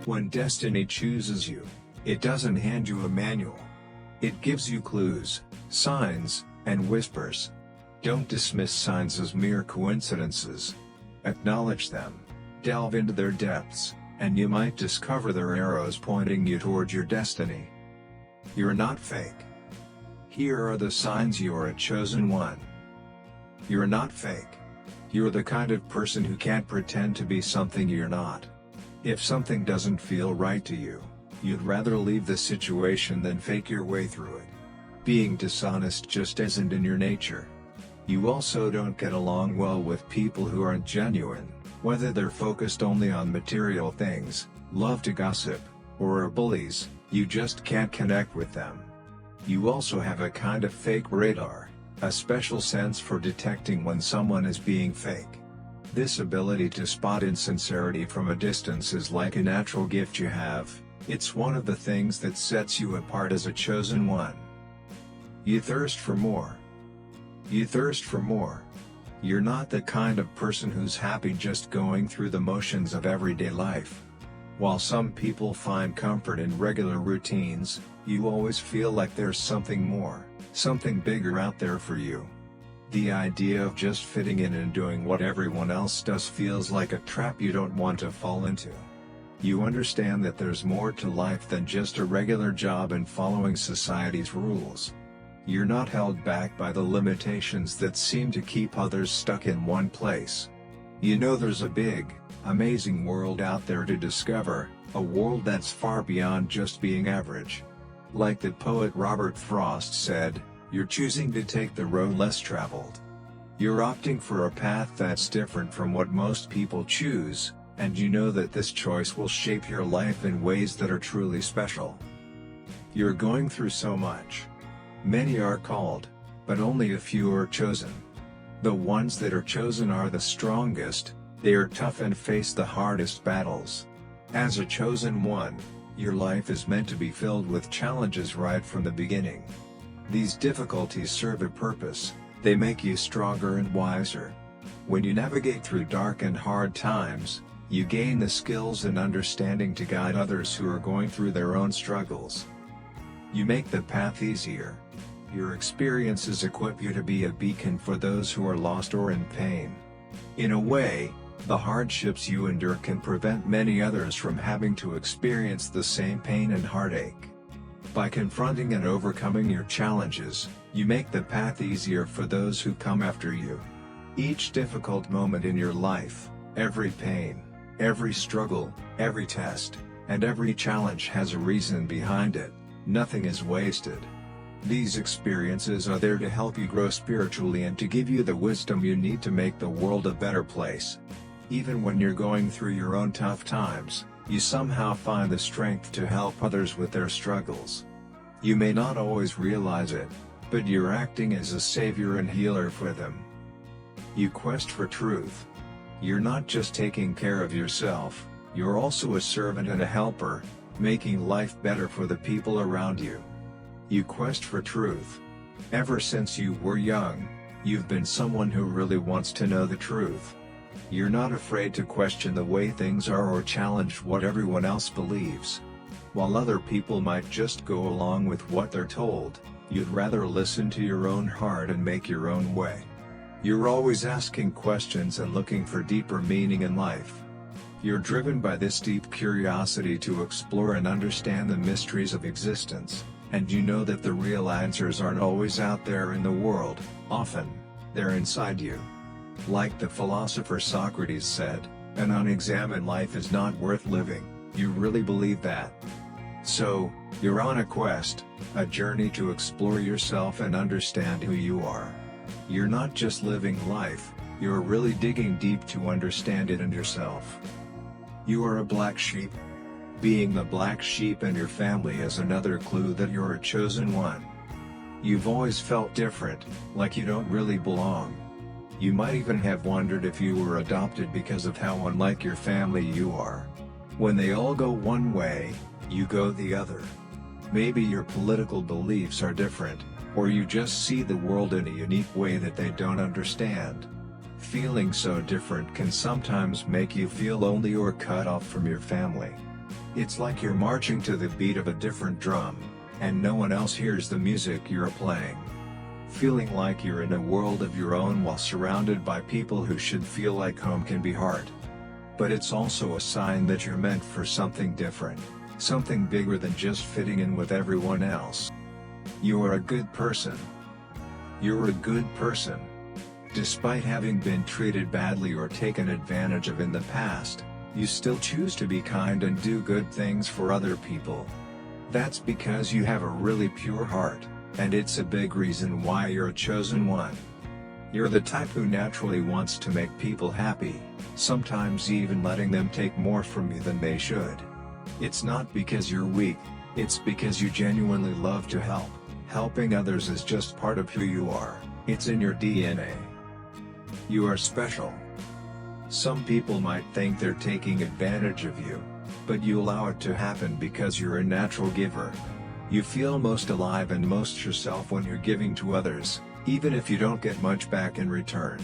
When destiny chooses you, it doesn't hand you a manual. It gives you clues, signs, and whispers. Don't dismiss signs as mere coincidences. Acknowledge them, delve into their depths, and you might discover they're arrows pointing you toward your destiny. You're not fake. Here are the signs you're a chosen one. You're not fake. You're the kind of person who can't pretend to be something you're not. If something doesn't feel right to you, you'd rather leave the situation than fake your way through it. Being dishonest just isn't in your nature. You also don't get along well with people who aren't genuine, whether they're focused only on material things, love to gossip, or are bullies. You just can't connect with them. You also have a kind of fake radar, a special sense for detecting when someone is being fake. This ability to spot insincerity from a distance is like a natural gift you have. It's one of the things that sets you apart as a chosen one. You thirst for more. You thirst for more. You're not the kind of person who's happy just going through the motions of everyday life. While some people find comfort in regular routines, you always feel like there's something more, something bigger out there for you. The idea of just fitting in and doing what everyone else does feels like a trap you don't want to fall into. You understand that there's more to life than just a regular job and following society's rules. You're not held back by the limitations that seem to keep others stuck in one place. You know there's a big, amazing world out there to discover, a world that's far beyond just being average. Like the poet Robert Frost said, you're choosing to take the road less traveled. You're opting for a path that's different from what most people choose, and you know that this choice will shape your life in ways that are truly special. You're going through so much. Many are called, but only a few are chosen. The ones that are chosen are the strongest. They are tough and face the hardest battles. As a chosen one, your life is meant to be filled with challenges right from the beginning. These difficulties serve a purpose. They make you stronger and wiser. When you navigate through dark and hard times, you gain the skills and understanding to guide others who are going through their own struggles. You make the path easier. Your experiences equip you to be a beacon for those who are lost or in pain. In a way, the hardships you endure can prevent many others from having to experience the same pain and heartache. By confronting and overcoming your challenges, you make the path easier for those who come after you. Each difficult moment in your life, every pain, every struggle, every test, and every challenge has a reason behind it. Nothing is wasted. These experiences are there to help you grow spiritually and to give you the wisdom you need to make the world a better place. Even when you're going through your own tough times, you somehow find the strength to help others with their struggles. You may not always realize it, but you're acting as a savior and healer for them. You quest for truth. You're not just taking care of yourself, you're also a servant and a helper, making life better for the people around you. You quest for truth. Ever since you were young, you've been someone who really wants to know the truth. You're not afraid to question the way things are or challenge what everyone else believes. While other people might just go along with what they're told, you'd rather listen to your own heart and make your own way. You're always asking questions and looking for deeper meaning in life. You're driven by this deep curiosity to explore and understand the mysteries of existence, and you know that the real answers aren't always out there in the world. Often, they're inside you. Like the philosopher Socrates said, an unexamined life is not worth living. You really believe that? So, you're on a quest, a journey to explore yourself and understand who you are. You're not just living life, you're really digging deep to understand it and yourself. You are a black sheep. Being the black sheep in your family is another clue that you're a chosen one. You've always felt different, like you don't really belong. You might even have wondered if you were adopted because of how unlike your family you are. When they all go one way, you go the other. Maybe your political beliefs are different, or you just see the world in a unique way that they don't understand. Feeling so different can sometimes make you feel lonely or cut off from your family. It's like you're marching to the beat of a different drum, and no one else hears the music you're playing. Feeling like you're in a world of your own while surrounded by people who should feel like home can be hard. But it's also a sign that you're meant for something different, something bigger than just fitting in with everyone else. You are a good person. You're a good person. Despite having been treated badly or taken advantage of in the past, you still choose to be kind and do good things for other people. That's because you have a really pure heart, and it's a big reason why you're a chosen one. You're the type who naturally wants to make people happy, sometimes even letting them take more from you than they should. It's not because you're weak, it's because you genuinely love to help. Helping others is just part of who you are, it's in your DNA. You are special. Some people might think they're taking advantage of you, but you allow it to happen because you're a natural giver. You feel most alive and most yourself when you're giving to others, even if you don't get much back in return.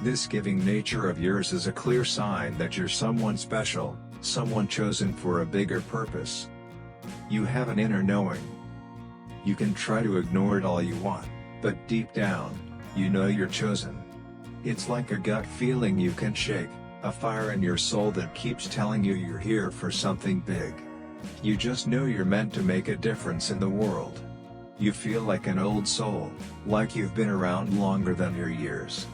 This giving nature of yours is a clear sign that you're someone special, someone chosen for a bigger purpose. You have an inner knowing. You can try to ignore it all you want, but deep down, you know you're chosen. It's like a gut feeling you can shake, a fire in your soul that keeps telling you you're here for something big. You just know you're meant to make a difference in the world. You feel like an old soul, like you've been around longer than your years.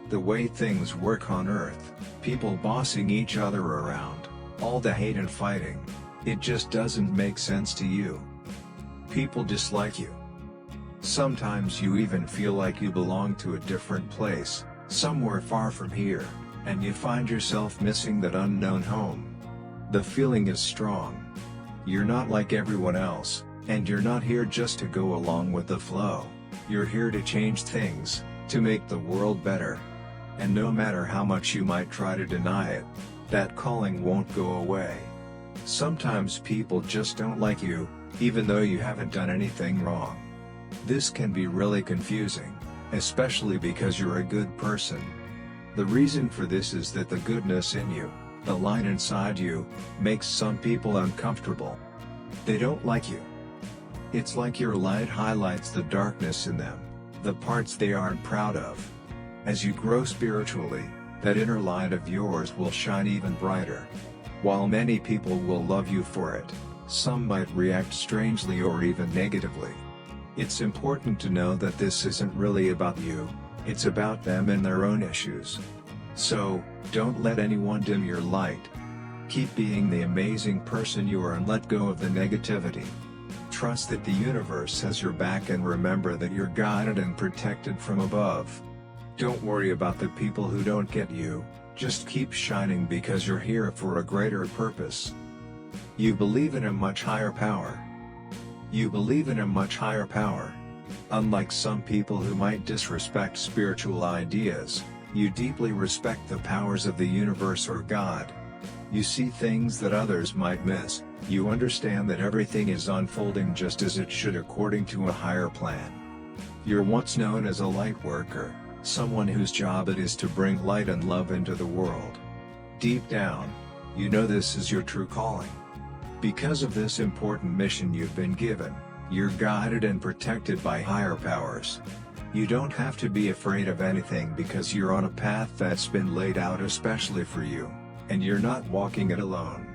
The way things work on Earth, people bossing each other around, all the hate and fighting, it just doesn't make sense to you. People dislike you. Sometimes you even feel like you belong to a different place, somewhere far from here, and you find yourself missing that unknown home. The feeling is strong. You're not like everyone else, and you're not here just to go along with the flow. You're here to change things, to make the world better. And no matter how much you might try to deny it, that calling won't go away. Sometimes people just don't like you, even though you haven't done anything wrong. This can be really confusing, especially because you're a good person. The reason for this is that the goodness in you, the light inside you, makes some people uncomfortable. They don't like you. It's like your light highlights the darkness in them, the parts they aren't proud of. As you grow spiritually, that inner light of yours will shine even brighter. While many people will love you for it, some might react strangely or even negatively. It's important to know that this isn't really about you, it's about them and their own issues. So, don't let anyone dim your light. Keep being the amazing person you are and let go of the negativity. Trust that the universe has your back and remember that you're guided and protected from above. Don't worry about the people who don't get you, just keep shining because you're here for a greater purpose. You believe in a much higher power. You believe in a much higher power. Unlike some people who might disrespect spiritual ideas, you deeply respect the powers of the universe or God. You see things that others might miss, you understand that everything is unfolding just as it should according to a higher plan. You're what's known as a light worker, someone whose job it is to bring light and love into the world. Deep down, you know this is your true calling. Because of this important mission you've been given, you're guided and protected by higher powers. You don't have to be afraid of anything because you're on a path that's been laid out especially for you, and you're not walking it alone.